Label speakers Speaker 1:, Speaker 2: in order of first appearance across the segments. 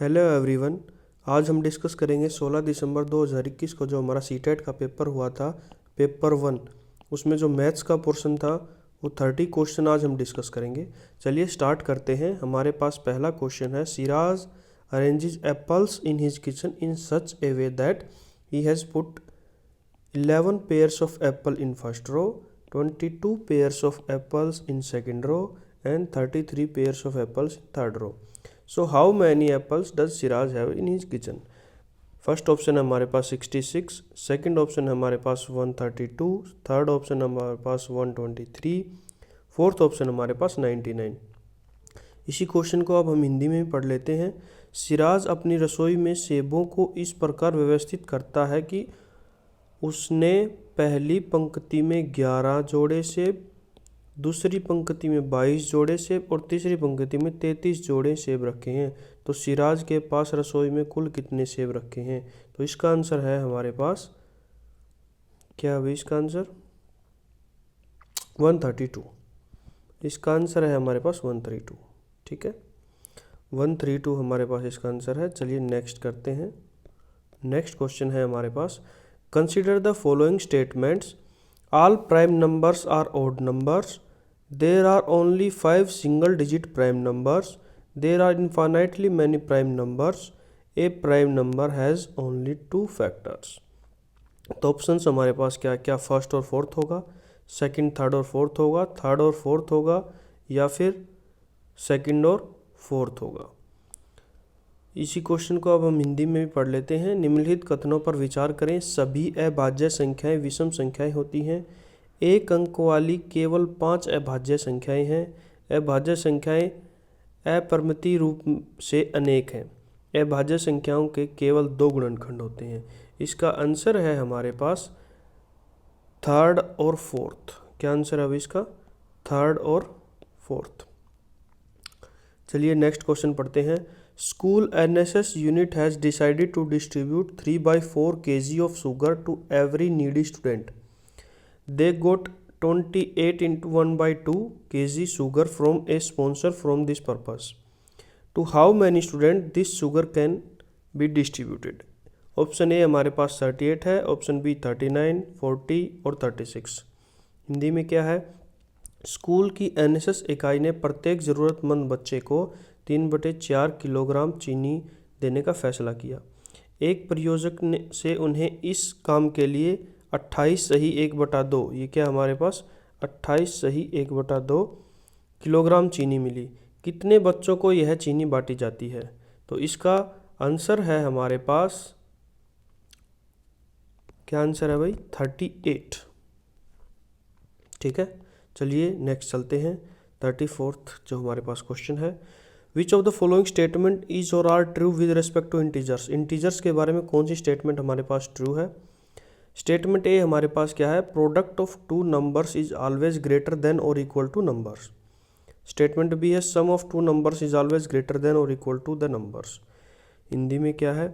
Speaker 1: Hello everyone. आज हम discuss करेंगे 16 दिसंबर 2021 को जो हमारा सीटेट का पेपर हुआ था, पेपर 1। उसमें जो मैथ्स का पोर्शन था वो 30 क्वेश्चन आज हम डिस्कस करेंगे। चलिए स्टार्ट करते हैं। हमारे पास पहला क्वेश्चन है, Siraj arranges apples in his kitchen in such A way that he has put 11 pairs of apple in first row, 22 pairs of apples in second row and 33 pairs of apples in third row. So how many apples does Siraj have in his kitchen? First option है हमारे पास 66, second option है हमारे पास 132, third option है हमारे पास 123, fourth option हमारे पास 99। इसी question को अब हम हिंदी में भी पढ़ लेते हैं। सिराज अपनी रसोई में सेबों को इस प्रकार व्यवस्थित करता है कि उसने पहली पंक्ति में 11 जोड़े सेब, दूसरी पंक्ति में 22 जोड़े सेब और तीसरी पंक्ति में 33 जोड़े सेब रखे हैं। तो सिराज के पास रसोई में कुल कितने सेब रखे हैं? तो इसका आंसर है हमारे पास, क्या है इसका आंसर? 132। इसका आंसर है हमारे पास 132। ठीक है, 132 हमारे पास इसका आंसर है। चलिए नेक्स्ट करते हैं। नेक्स्ट क्वेश्चन है हमारे पास, consider the following statements. All prime numbers are odd numbers, there are only 5 single digit prime numbers, there are infinitely many prime numbers, a prime number has only 2 factors. तो options हमारे पास क्या क्या, first और fourth होगा, second third और fourth होगा, third और फोर्थ होगा, या फिर सेकंड और फोर्थ होगा। इसी क्वेश्चन को अब हम हिंदी में भी पढ़ लेते हैं। निम्नलिखित कथनों पर विचार करें। सभी अभाज्य संख्याएं विषम संख्याएं होती हैं। एक अंक वाली केवल 5 अभाज्य संख्याएं हैं। अभाज्य संख्याएं अपरिमित रूप से अनेक हैं। अभाज्य संख्याओं के केवल 2 गुणनखंड होते हैं। इसका आंसर है हमारे पास थर्ड और फोर्थ। क्या आंसर है अब इसका? थर्ड और फोर्थ। चलिए नेक्स्ट क्वेश्चन पढ़ते हैं। School NSS unit has decided to distribute 3/4 kg of sugar to every needy student. They got 28 into 1/2 kg sugar from a sponsor from this purpose. To how many students this sugar can be distributed? Option A हमारे पास 38 है, option B 39, 40 और 36। हिंदी में क्या है? School की NSS इकाई ने प्रत्येक ज़रूरतमंद बच्चे को 3/4 किलोग्राम चीनी देने का फैसला किया। एक प्रयोजक ने से उन्हें इस काम के लिए 28 सही 1/2, ये क्या हमारे पास 28 सही 1/2 किलोग्राम चीनी मिली। कितने बच्चों को यह चीनी बांटी जाती है? तो इसका आंसर है हमारे पास, क्या आंसर है भाई? 38। ठीक है, चलिए नेक्स्ट चलते हैं। 34th जो हमारे पास क्वेश्चन है, which of the following statement is और are true with respect to integers. Integers के बारे में कौन सी स्टेटमेंट हमारे पास ट्रू है? स्टेटमेंट ए हमारे पास क्या है? Product of 2 numbers is always greater than और equal to numbers. Statement B है, sum of 2 numbers is always greater than और equal to the numbers. Hindi में क्या है?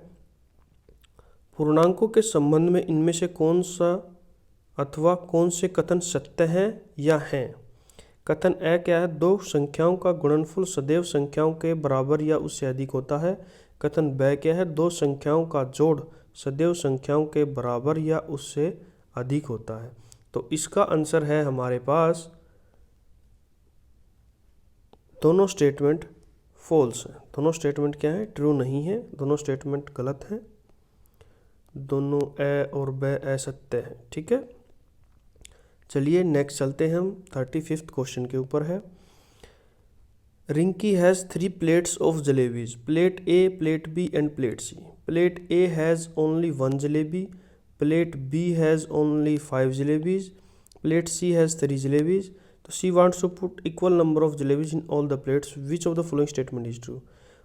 Speaker 1: पूर्णांकों के संबंध में इनमें से कौन सा अथवा कौन से कथन सत्य हैं या हैं? कथन ए क्या है? 2 संख्याओं का गुणनफल सदैव संख्याओं के बराबर या उससे अधिक होता है। कथन ब क्या है? 2 संख्याओं का जोड़ सदैव संख्याओं के बराबर या उससे अधिक होता है। तो इसका आंसर है हमारे पास, दोनों स्टेटमेंट फॉल्स हैं। दोनों स्टेटमेंट क्या है? ट्रू नहीं है। दोनों स्टेटमेंट गलत हैं। दोनों ए और ब असत्य हैं। ठीक है, चलिए नेक्स्ट चलते हैं हम। 35th क्वेश्चन के ऊपर है। Rinki has 3 plates of jalebis, plate A, plate B and plate C. Plate A has only 1 jalebi, plate B has only 5 jalebis, plate C has 3 jalebis. तो C wants to put equal number of jalebis in all the plates, which of the following statement is true.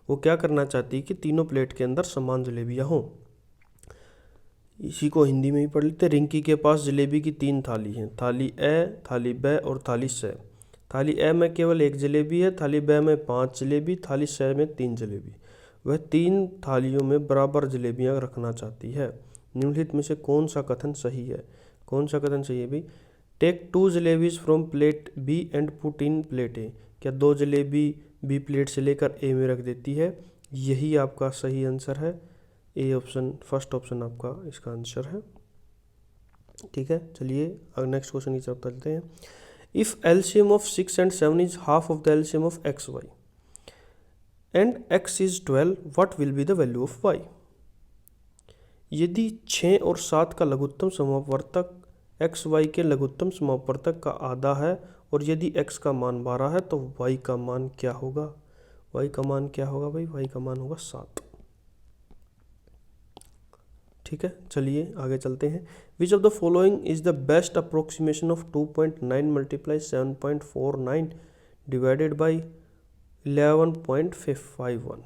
Speaker 1: वो क्या करना चाहती है कि तीनों plate के अंदर समान जलेबियाँ हों। इसी को हिंदी में ही पढ़ लेते हैं। रिंकी के पास जलेबी की 3 थाली हैं, थाली ए, थाली ब और थाली स। थाली ए में केवल 1 जलेबी है, थाली ब में 5 जलेबी, थाली स में 3 जलेबी। वह 3 थालियों में बराबर जलेबियां रखना चाहती है। निम्नलिखित में से कौन सा कथन सही है? कौन सा कथन सही है भाई? Take 2 jalebis from plate B and put in plate A. क्या 2 जलेबी बी प्लेट से लेकर ए में रख देती है, यही आपका सही आंसर है। ए ऑप्शन, फर्स्ट ऑप्शन आपका इसका आंसर है। ठीक है, चलिए अब नेक्स्ट क्वेश्चन की तरफ चलते हैं। If LCM of 6 and 7 is half of the LCM of x y and x is 12, what will be the value of y। यदि 6 और 7 का लघुत्तम समापवर्तक एक्स वाई के लघुत्तम समापवर्तक का आधा है और यदि x का मान 12 है तो y का मान क्या होगा। y का मान क्या होगा भाई, y का मान होगा 7। ठीक है, चलिए आगे चलते हैं। विच of the following is the best approximation of 2.9 multiply 7.49 divided by 11.551।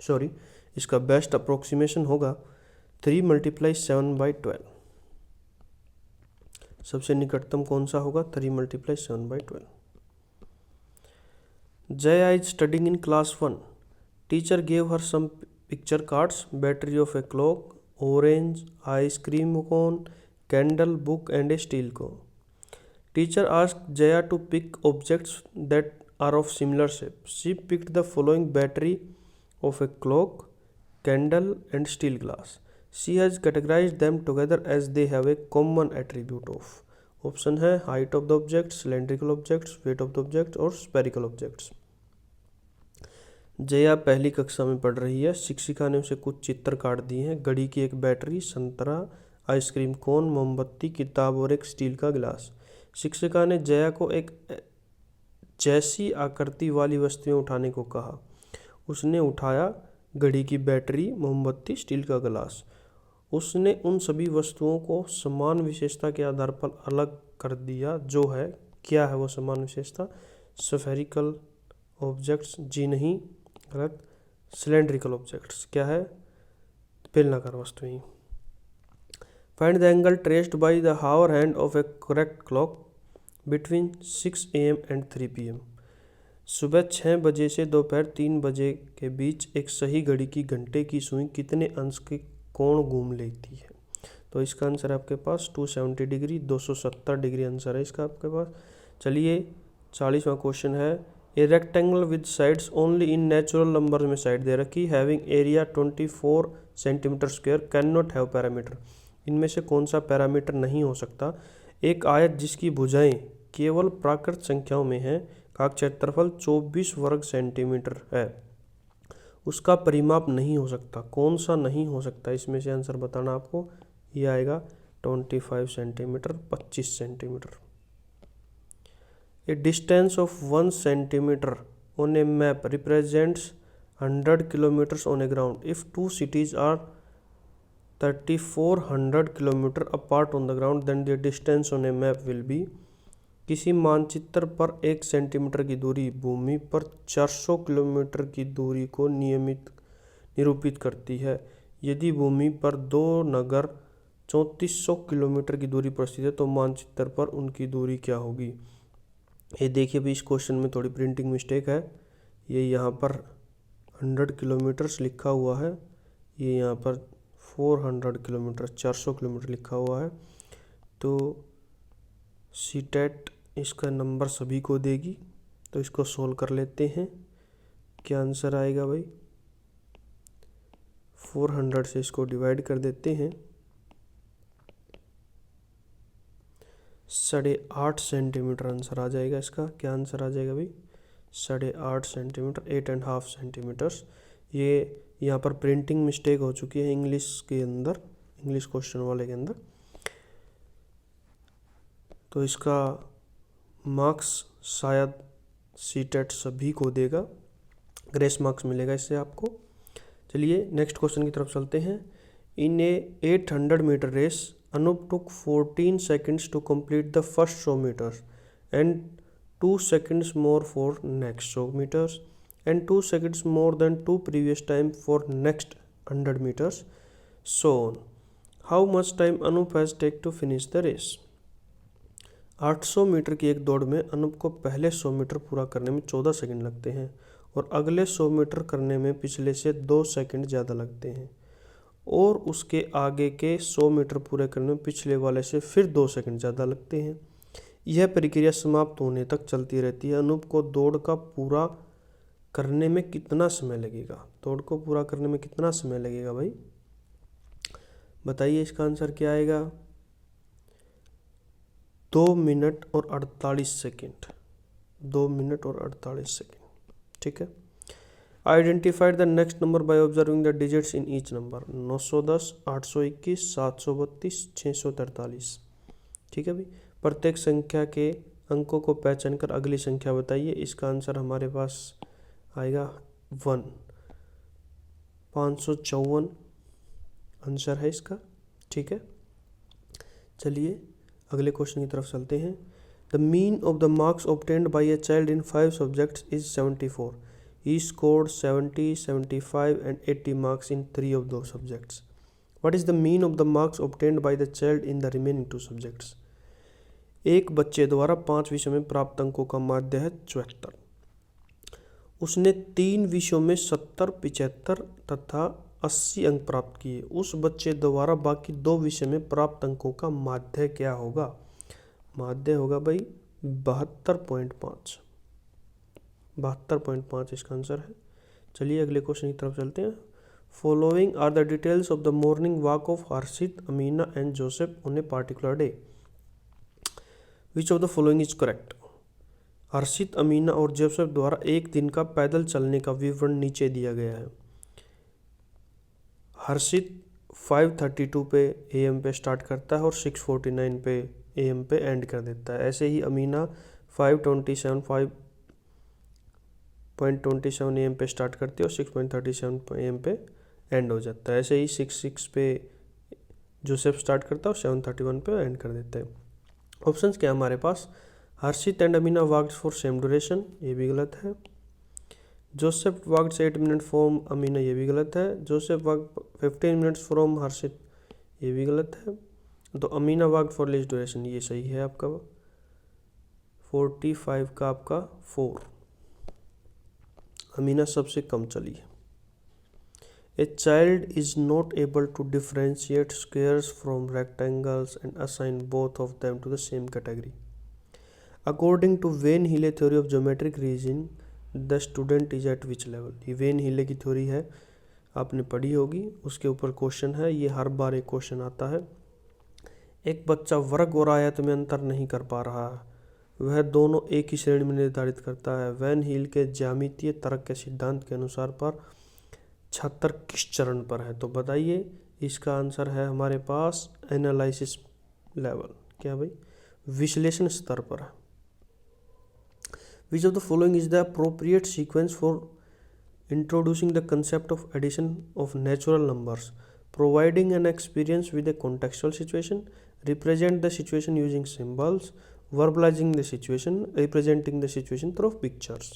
Speaker 1: Sorry, इसका बेस्ट अप्रोक्सीमेशन होगा 3 मल्टीप्लाई 7/12। सबसे निकटतम कौन सा होगा, 3 multiply 7/12। Jaya is studying in class 1. Teacher gave her some picture cards, battery of a clock, orange, ice cream cone, candle, book and a steel cone. Teacher asked Jaya to pick objects that are of similar shape. She picked the following: battery of a clock, candle and steel glass. She has categorized them together as they have a common attribute of. Option है height of the objects, cylindrical objects, weight of the objects और spherical objects। Jaya पहली कक्षा में पढ़ रही है। शिक्षिका ने उसे कुछ चित्र काट दिए हैं, घड़ी की एक बैटरी, संतरा, आइसक्रीम कोन, मोमबत्ती, किताब और एक स्टील का गिलास। शिक्षिका ने जया को एक जैसी आकृति वाली वस्तुएं उठाने को कहा। उसने उठाया घड़ी की बैटरी, मोमबत्ती, स्टील का गिलास। उसने उन सभी वस्तुओं को समान विशेषता के आधार पर अलग कर दिया, जो है, क्या है वो समान विशेषता, स्फेरिकल ऑब्जेक्ट्स, जी नहीं, गलत, सिलेंड्रिकल ऑब्जेक्ट्स, क्या है, बेलनाकार वस्तुएं। Find the angle traced by the hour hand of a correct clock between 6 AM and 3 PM। सुबह 6 बजे से दोपहर 3 बजे के बीच एक सही घड़ी की घंटे की सुई कितने अंश के कोण घूम लेती है। तो इसका आंसर है आपके पास 270 डिग्री, 270 डिग्री आंसर है इसका आपके पास। चलिए 40वां क्वेश्चन है। A rectangle with sides only in natural number में साइड दे रखी, having area 24 centimetre square, can not have parameter. इनमें से कौन सा पैरामीटर नहीं हो सकता। एक आयत जिसकी भुजाएं केवल प्राकृत संख्याओं में हैं का क्षेत्रफल 24 वर्ग सेंटीमीटर है, उसका परिमाप नहीं हो सकता। कौन सा नहीं हो सकता, इसमें से आंसर बताना आपको। ये आएगा 25 centimetre, 25 centimetre. A distance of 1 centimetre on a map represents 100 kilometres on a ground. If 2 cities are 3400 kilometre apart on the ground, then the distance on a map will be. किसी मानचित्र पर 1 centimetre की दूरी भूमि पर 400 kilometre की दूरी को निरूपित करती है। यदि भूमि पर 2 नगर 3400 किलोमीटर की दूरी पर स्थित है तो मानचित्र पर उनकी दूरी क्या होगी। ये देखिए भी, इस क्वेश्चन में थोड़ी प्रिंटिंग मिस्टेक है। ये यहाँ पर 100 किलोमीटर्स लिखा हुआ है, ये यहाँ पर 400 किलोमीटर, 400 किलोमीटर लिखा हुआ है। तो सीटेट इसका नंबर सभी को देगी, तो इसको सोल्व कर लेते हैं। क्या आंसर आएगा भाई, 400 से इसको डिवाइड कर देते हैं, 8.5 सेंटीमीटर आंसर आ जाएगा इसका। क्या आंसर आ जाएगा भाई, 8.5 सेंटीमीटर, 8.5 सेंटीमीटर्स। ये यहाँ पर प्रिंटिंग मिस्टेक हो चुकी है इंग्लिश के अंदर, इंग्लिश क्वेश्चन वाले के अंदर। तो इसका मार्क्स शायद सीटेट सभी को देगा, ग्रेस मार्क्स मिलेगा इससे आपको। चलिए नेक्स्ट क्वेश्चन की तरफ चलते हैं। इन ए 800 metre race, Anup took 14 seconds to complete the first 100 meters and 2 seconds more for next 100 meters and 2 seconds more than 2 previous time for next 100 meters, so on. How much time Anup has take to finish the race? 800 metre की एक दौड़ में अनूप को पहले 100 metre पूरा करने में 14 second लगते हैं और अगले 100 मीटर करने में पिछले से 2 सेकंड ज़्यादा लगते हैं, और उसके आगे के 100 मीटर पूरे करने में पिछले वाले से फिर 2 सेकंड ज़्यादा लगते हैं। यह प्रक्रिया समाप्त होने तक चलती रहती है। अनूप को दौड़ का पूरा करने में कितना समय लगेगा, दौड़ को पूरा करने में कितना समय लगेगा भाई, बताइए। इसका आंसर क्या आएगा, 2 मिनट और 48 सेकेंड, 2 मिनट और 48 सेकेंड, ठीक है। Identified the next number by observing the digits in each number, 910, 821, 732, 643, ठीक है भाई। प्रत्येक संख्या के अंकों को पहचान कर अगली संख्या बताइए। इसका आंसर हमारे पास आएगा 1, 554 आंसर है इसका, ठीक है। चलिए अगले क्वेश्चन की तरफ चलते हैं। The mean of the marks obtained by a child in 5 subjects is 74. He scored 70, 75 and 80 marks in 3 of those subjects. What is the mean of the marks obtained by the child in the remaining 2 subjects? एक बच्चे द्वारा 5 विषयों में प्राप्त अंकों का माध्य है 74। उसने 3 विषयों में 70, 75 तथा 80 अंक प्राप्त किए। उस बच्चे द्वारा बाकी 2 विषय में प्राप्त अंकों का माध्य क्या होगा? माध्य होगा भाई 72.5, 72.5 इसका आंसर है। चलिए अगले क्वेश्चन की तरफ चलते हैं। Following are the details of the morning walk of Harshit, Amina and Joseph on a particular day. Which of the following is correct? Harshit, Amina और जोसेफ द्वारा एक दिन का पैदल चलने का विवरण नीचे दिया गया है। हर्षित 5:32 पे AM पे स्टार्ट करता है और 6:49 पे AM पे एंड कर देता है। ऐसे ही अमीना 5:27 AM पे स्टार्ट करती है और 6:37 AM पे एंड हो जाता है। ऐसे ही 6:06 पे जोसेफ स्टार्ट करता है और 7:31 पे एंड कर देता है। ऑप्शंस क्या हमारे पास? Harshit and Amina worked for same duration, ये भी गलत है। Joseph worked 8 minute from Amina, ये भी गलत है। Joseph work 15 minutes from Harshit, ये भी गलत है। तो Amina worked for less duration, ये सही है आपका। 45 का आपका 4, अमीना सबसे कम चली है। A child is not able to differentiate squares from rectangles and assign both of them to the same category. According to Van Hiele theory of geometric reasoning, the student is at which level. ये Van Hiele की थ्योरी है, आपने पढ़ी होगी, उसके ऊपर question है। ये हर बार एक क्वेश्चन आता है। एक बच्चा वर्ग और आयत में अंतर नहीं कर पा रहा है, वह दोनों एक ही श्रेणी में निर्धारित करता है। वैन हील के ज्यामितीय तर्क के सिद्धांत के अनुसार पर छात्र किस चरण पर है? तो बताइए। इसका आंसर है हमारे पास एनालिसिस लेवल। क्या भाई? विश्लेषण स्तर पर है। Which of the following is the appropriate sequence for introducing the concept of addition of natural numbers, providing an experience with a contextual situation, represent the situation using symbols, verbalizing the situation, representing the situation through pictures?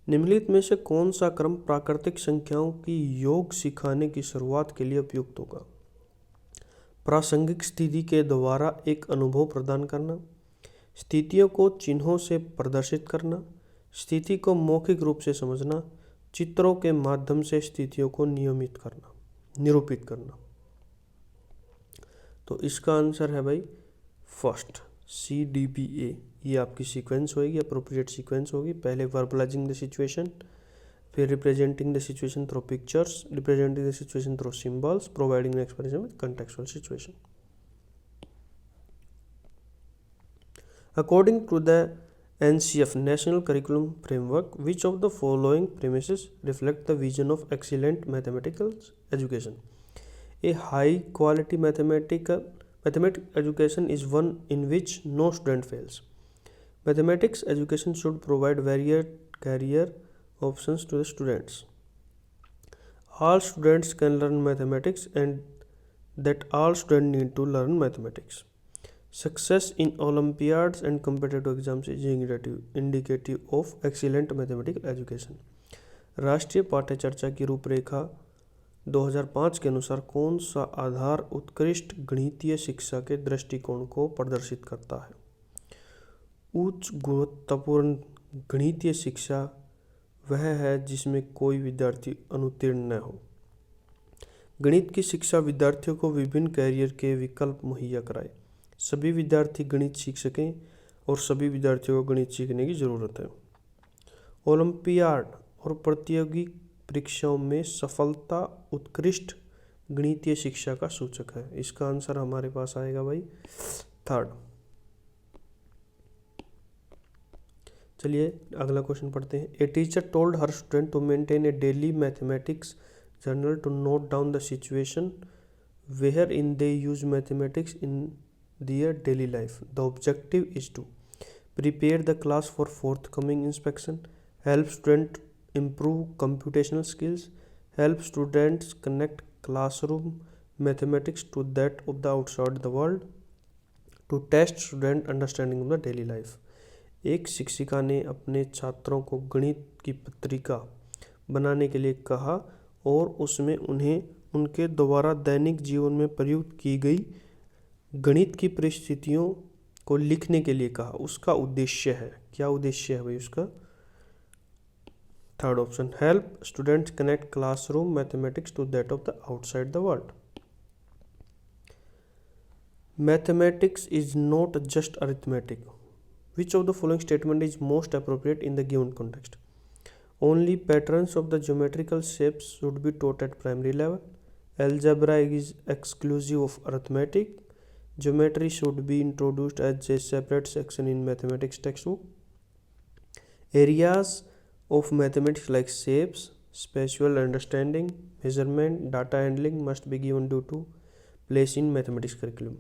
Speaker 1: निम्नलिखित में से कौन सा क्रम प्राकृतिक संख्याओं की योग सिखाने की शुरुआत के लिए उपयुक्त होगा? प्रासंगिक स्थिति के द्वारा एक अनुभव प्रदान करना, स्थितियों को चिन्हों से प्रदर्शित करना, स्थिति को मौखिक रूप से समझना, चित्रों के माध्यम से स्थितियों को निरूपित करना। तो इसका आंसर है भाई फर्स्ट, CDBA। ये आपकी सीक्वेंस होगी, अप्रोप्रिएट सीक्वेंस होगी। पहले वर्बलाइजिंग द सिचुएशन, फिर representing the situation through pictures, representing the situation through symbols, providing an expression with contextual situation. According to the NCF National Curriculum Framework, which of the following premises reflect the vision of excellent mathematical education? A high quality mathematical education is one in which no student fails. Mathematics education should provide varied career options to the students. All students can learn mathematics and that all students need to learn mathematics. Success in Olympiads and competitive exams is indicative of excellent mathematical education. राष्ट्रीय पाठ्यचर्चा की रूपरेखा 2005 के अनुसार कौन सा आधार उत्कृष्ट गणितीय शिक्षा के दृष्टिकोण को प्रदर्शित करता है? उच्च गुणवत्तापूर्ण गणितीय शिक्षा वह है जिसमें कोई विद्यार्थी अनुत्तीर्ण न हो। गणित की शिक्षा विद्यार्थियों को विभिन्न कैरियर के विकल्प मुहैया कराए। सभी विद्यार्थी गणित सीख सकें और सभी विद्यार्थियों को गणित सीखने की ज़रूरत है। ओलंपियाड और प्रतियोगी परीक्षाओं में सफलता उत्कृष्ट गणितीय शिक्षा का सूचक है। इसका आंसर हमारे पास आएगा भाई थर्ड। चलिए अगला क्वेश्चन पढ़ते हैं। A teacher told her student to maintain a daily mathematics journal to note down the situation wherein they use mathematics in their daily life. The objective is to prepare the class for forthcoming inspection, help students improve computational skills, help students connect classroom mathematics to that of the outside the world, to test student understanding of the daily life. एक शिक्षिका ने अपने छात्रों को गणित की पत्रिका बनाने के लिए कहा और उसमें उन्हें उनके द्वारा दैनिक जीवन में प्रयुक्त की गई गणित की परिस्थितियों को लिखने के लिए कहा। उसका उद्देश्य है, क्या उद्देश्य है भाई उसका? Third option, help students connect classroom mathematics to that of the outside the world. Mathematics is not just arithmetic. Which of the following statement is most appropriate in the given context? Only patterns of the geometrical shapes should be taught at primary level. Algebra is exclusive of arithmetic. Geometry should be introduced as a separate section in mathematics textbook. Areas of mathematics like shapes, spatial understanding, measurement, data handling must be given due to place in mathematics curriculum.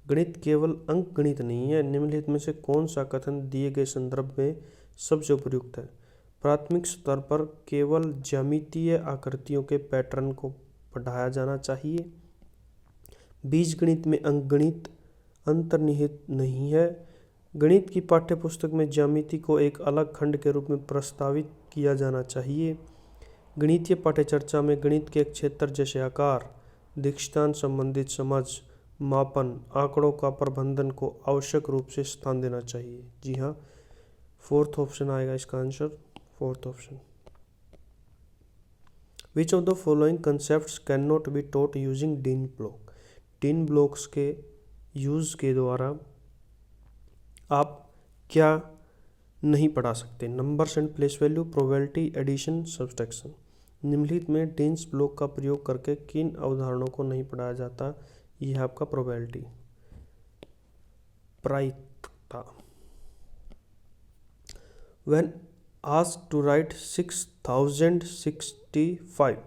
Speaker 1: गणित केवल अंक गणित नहीं है। निम्नलिखित में से कौन सा कथन दिए गए संदर्भ में सबसे उपयुक्त है? प्राथमिक स्तर पर केवल ज्यामितीय आकृतियों के पैटर्न को पढ़ाया जाना चाहिए। बीजगणित में अंकगणित अंतर्निहित नहीं है। गणित की पाठ्यपुस्तक में ज्यामिति को एक अलग खंड के रूप में प्रस्तावित किया जाना चाहिए। गणितीय पाठ्यचर्चा में गणित के क्षेत्र जैसे आकार, दृष्टांत संबंधित समझ, मापन, आंकड़ों का प्रबंधन को आवश्यक रूप से स्थान देना चाहिए। जी हाँ, फोर्थ ऑप्शन आएगा इसका answer, fourth option. Which of the following concepts can not be taught using Dienes block? Dienes blocks के यूज़ के द्वारा आप क्या नहीं पढ़ा सकते? Numbers and place value, probability, addition, subtraction. निम्नलिखित में डीन्स ब्लॉक का प्रयोग करके किन अवधारणाओं को नहीं पढ़ाया जाता? यह आपका प्रोबेबिलिटी, प्रायिकता। When asked to write 6065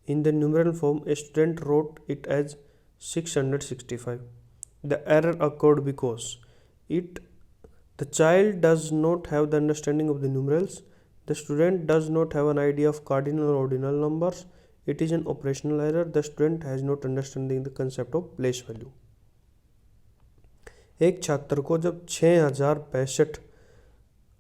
Speaker 1: in the numeral form, a student wrote it as 665. The error occurred because the child does not have the understanding of the numerals. The student does not have an idea of cardinal or ordinal numbers. It is an operational error. The student has not understanding the concept of place value. एक छात्र को जब 6065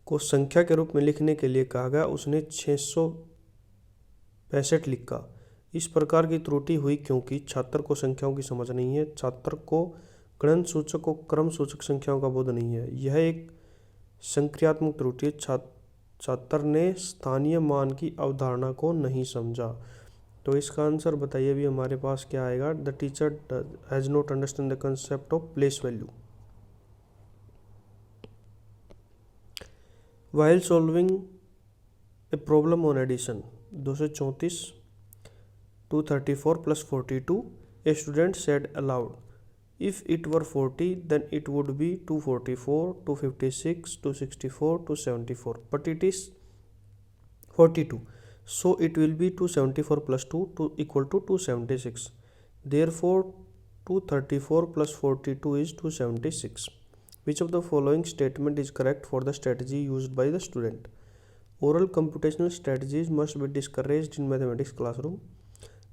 Speaker 1: को संख्या के रूप में लिखने के लिए कहा गया, उसने 665 लिखा। इस प्रकार की त्रुटि हुई क्योंकि छात्र को संख्याओं की समझ नहीं है। छात्र को गणन सूचक और क्रम सूचक संख्याओं का बोध नहीं है। यह एक संक्रियात्मक त्रुटि। छात्र ने स्थानीय मान की अवधारणा को नहीं समझा। तो इसका आंसर बताइए भी हमारे पास क्या आएगा? The teacher has not understand the concept of place value. While solving a problem on addition 234 234 plus 42, a student said aloud, if it were 40 then it would be 244, 256, 264, 274, but it is 42, so it will be 274 plus 2 equal to 276. Therefore 234 plus 42 is 276. Which of the following statement is correct for the strategy used by the student? Oral computational strategies must be discouraged in mathematics classroom.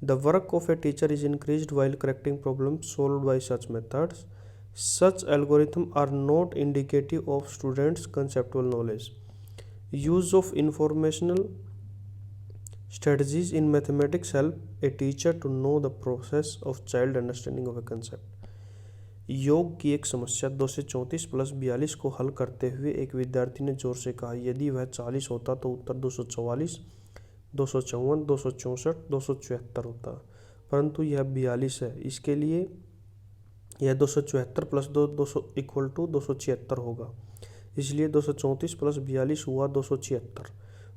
Speaker 1: The work of a teacher is increased while correcting problems solved by such methods. Such algorithms are not indicative of students' conceptual knowledge. Use of informational strategies in mathematics help a teacher to know the process of child understanding of a concept. योग की एक समस्या 234 plus 42 को हल करते हुए एक विद्यार्थी ने जोर से कहा, यदि वह 40 होता तो उत्तर 244, 254, 264, 274 होता, परंतु यह 42 है। इसके लिए यह 274 प्लस 2 इक्वल टू 276 होगा। इसलिए 234 प्लस 42 हुआ 276।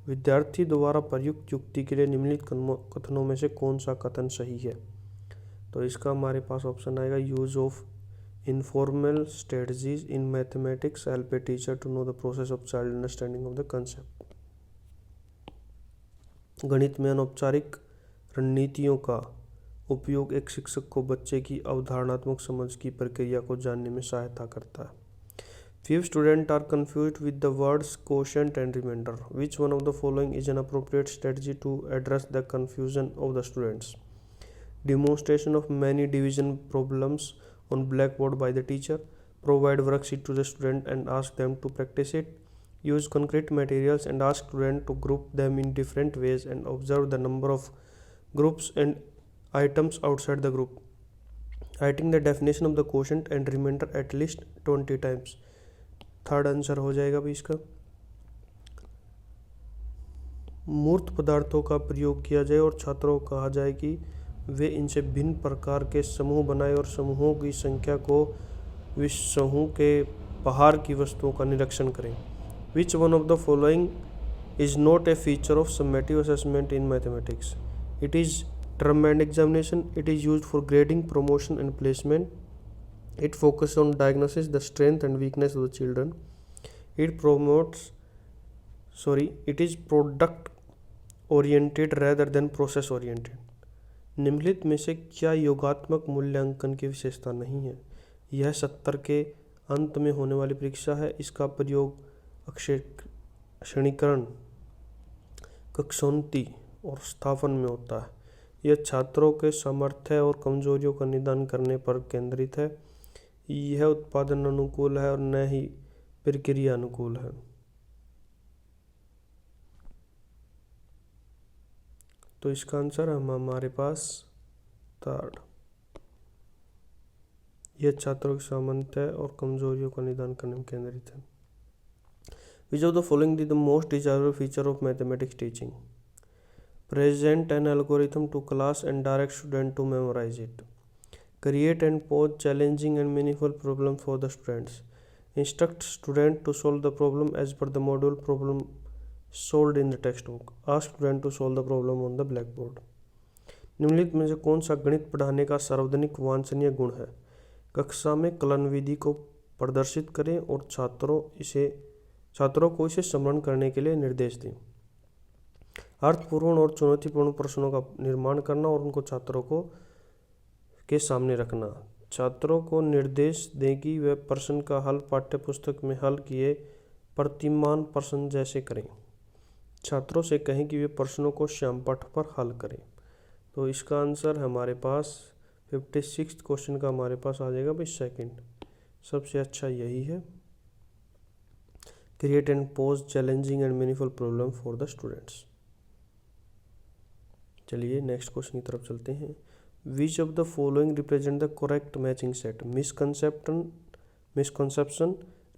Speaker 1: विद्यार्थी द्वारा प्रयुक्त युक्ति के लिए निम्नलिखित कथनों में से कौन सा कथन सही है? तो इसका हमारे पास ऑप्शन आएगा, use of informal strategies in mathematics help a teacher to know the process of child understanding of the concept. गणित में अनौपचारिक रणनीतियों का उपयोग एक शिक्षक को बच्चे की अवधारणात्मक समझ की प्रक्रिया को जानने में सहायता करता है। Few students are confused with the words quotient and remainder. Which one of the following is an appropriate strategy to address the confusion of the students? Demonstration of many division problems on blackboard by the teacher. Provide worksheet to the student and ask them to practice it. Use concrete materials and ask students to group them in different ways and observe the number of groups and items outside the group. Writing the definition of the quotient and remainder at least 20 times. Third answer हो जाएगा भी इसका। मूर्त पदार्थों का प्रयोग किया जाए और छात्रों को कहा जाए कि वे इनसे भिन्न प्रकार के समूह बनाएं और समूहों की संख्या को विश्व समूह के बाहर की वस्तुओं का निरीक्षण करें। Which one of the following is not a feature of summative assessment in mathematics? It is term and examination, it is used for grading, promotion and placement, it focuses on diagnosis the strength and weakness of the children, it is product oriented rather than process oriented। निम्नलिखित में से क्या योगात्मक मूल्यांकन की विशेषता नहीं है? यह 70 के अंत में होने वाली परीक्षा है। इसका प्रयोग श्रेणीकरण, कक्षोन्नति और स्थापन में होता है। यह छात्रों के सामर्थ्य और कमजोरियों का निदान करने पर केंद्रित है। यह उत्पादन अनुकूल है और न ही प्रक्रिया अनुकूल है। तो इसका आंसर हमारे पास थर्ड, यह छात्रों के सामर्थ्य और कमजोरियों का निदान करने में केंद्रित है। Which of the following is the most desirable feature of mathematics teaching? Present an algorithm to class and direct student to memorise it. Create and pose challenging and meaningful problems for the students. Instruct students to solve the problem as per the module problem solved in the textbook. Ask students to solve the problem on the blackboard. निम्नलिखित में से कौन सा गणित पढ़ाने का सार्वजनिक वांछनीय गुण है? कक्षा में कलन विधि को प्रदर्शित करें और छात्रों को इसे स्मरण करने के लिए निर्देश दें। अर्थपूर्ण और चुनौतीपूर्ण प्रश्नों का निर्माण करना और उनको छात्रों को के सामने रखना। छात्रों को निर्देश दें कि वे प्रश्न का हल पाठ्यपुस्तक में हल किए प्रतिमान प्रश्न जैसे करें। छात्रों से कहें कि वे प्रश्नों को श्यामपट्ट पर हल करें। तो इसका आंसर हमारे पास 56 क्वेश्चन का हमारे पास आ जाएगा भाई सेकंड, सबसे अच्छा यही है। Create and pose challenging and meaningful problem for the students. चलिए नेक्स्ट क्वेश्चन की तरफ चलते हैं। Which of the following represent the correct matching set? Misconception,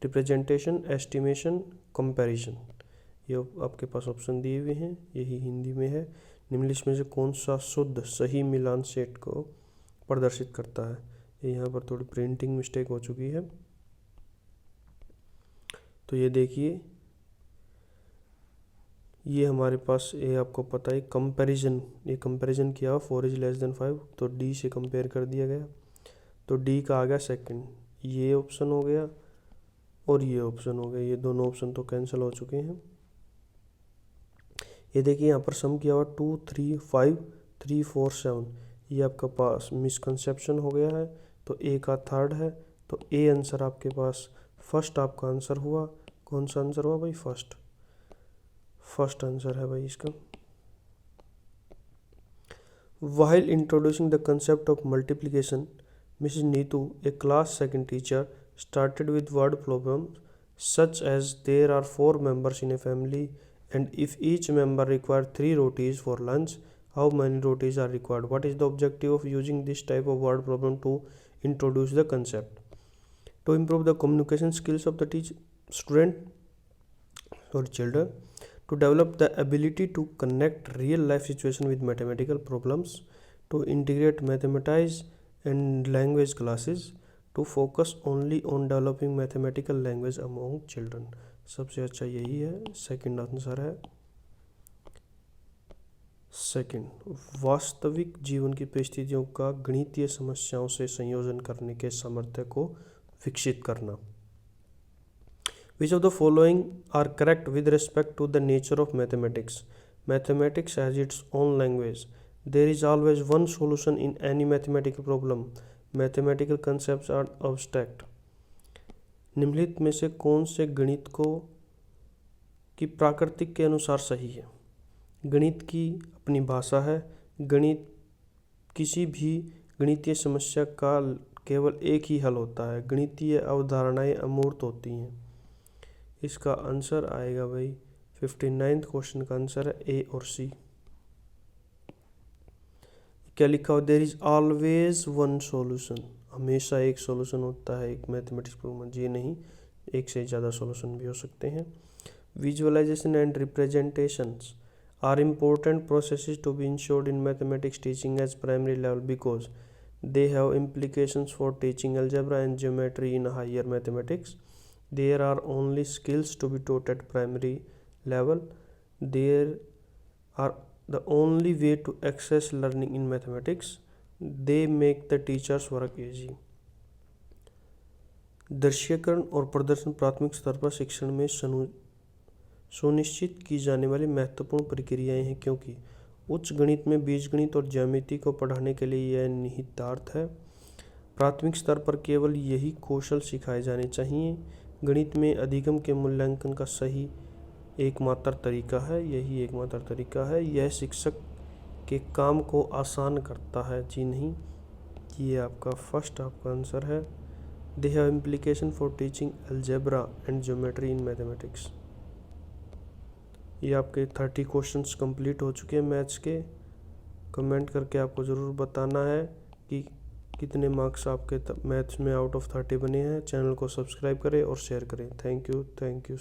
Speaker 1: representation, estimation, comparison। ये आपके पास ऑप्शन दिए हुए हैं, यही हिंदी में है। निम्नलिखित में से कौन सा शुद्ध सही मिलान सेट को प्रदर्शित करता है? ये यहाँ पर थोड़ी प्रिंटिंग मिस्टेक हो चुकी है। तो ये देखिए, ये हमारे पास ये आपको पता है कंपैरिजन, ये कंपैरिजन किया हुआ 4 इज लेस देन 5, तो डी से कंपेयर कर दिया गया, तो डी का आ गया सेकंड। ये ऑप्शन हो गया और ये ऑप्शन हो गया, ये दोनों ऑप्शन तो कैंसिल हो चुके हैं। ये देखिए यहाँ पर सम किया हुआ 2 3 5 3 4 7, ये आपका पास मिसकंसेप्शन हो गया है, तो ए का थर्ड है, तो ए आंसर आपके पास फर्स्ट आपका आंसर हुआ। कौन सा आंसर हुआ भाई? फर्स्ट आंसर है भाई इसका। While introducing the concept of multiplication, Mrs. Neetu, a class second teacher, started with word problems such as there are 4 members in a family and if each member requires 3 rotis for lunch, how many rotis are required? What is the objective of using this type of word problem to introduce the concept? To improve the communication skills of the children, to develop the ability to connect real life situation with mathematical problems, to integrate mathematics and language classes, to focus only on developing mathematical language among children। सबसे अच्छा यही है, second answer है। Second, वास्तविक जीवन की परिस्थितियों का गणितीय समस्याओं से संयोजन करने के सामर्थ्य को विकसित करना। Which of the following are correct with respect to the nature of mathematics? Mathematics has its own language. There is always one solution in any mathematical problem. Mathematical concepts are abstract. निम्नलिखित में से कौन से गणित को की प्राकृतिक के अनुसार सही है? गणित की अपनी भाषा है। गणित किसी भी गणितीय समस्या का केवल एक ही हल होता है। गणितीय अवधारणाएं अमूर्त होती हैं। इसका आंसर आएगा भाई 59th क्वेश्चन का आंसर है ए और सी। क्या लिखा हो? There is always one solution, हमेशा एक सॉल्यूशन होता है एक मैथमेटिक्स प्रॉब्लम। जी नहीं, एक से ज़्यादा सॉल्यूशन भी हो सकते हैं। Visualisation and representations are important processes to be ensured in mathematics teaching as primary level because they have implications for teaching algebra and geometry in higher mathematics. There are only skills to be taught at primary level. There are the only way to access learning in mathematics. They make the teachers work easy. दृश्यकरण और प्रदर्शन प्राथमिक स्तर पर शिक्षण में सुनिश्चित की जाने वाली महत्वपूर्ण प्रक्रियाएं हैं, क्योंकि उच्च गणित में बीजगणित और ज्यामिति को पढ़ाने के लिए यह निहितार्थ है। प्राथमिक स्तर पर केवल यही कौशल सिखाए जाने चाहिए। गणित में अधिगम के मूल्यांकन का सही एकमात्र तरीका है, यही एकमात्र तरीका है। यह शिक्षक के काम को आसान करता है। जी नहीं, ये आपका फर्स्ट आपका आंसर है। They have implication for teaching algebra and geometry in mathematics. ये आपके 30 क्वेश्चंस कंप्लीट हो चुके हैं मैथ्स के। कमेंट करके आपको ज़रूर बताना है कि कितने मार्क्स आपके मैथ्स में आउट ऑफ 30 बने हैं। चैनल को सब्सक्राइब करें और शेयर करें। Thank you.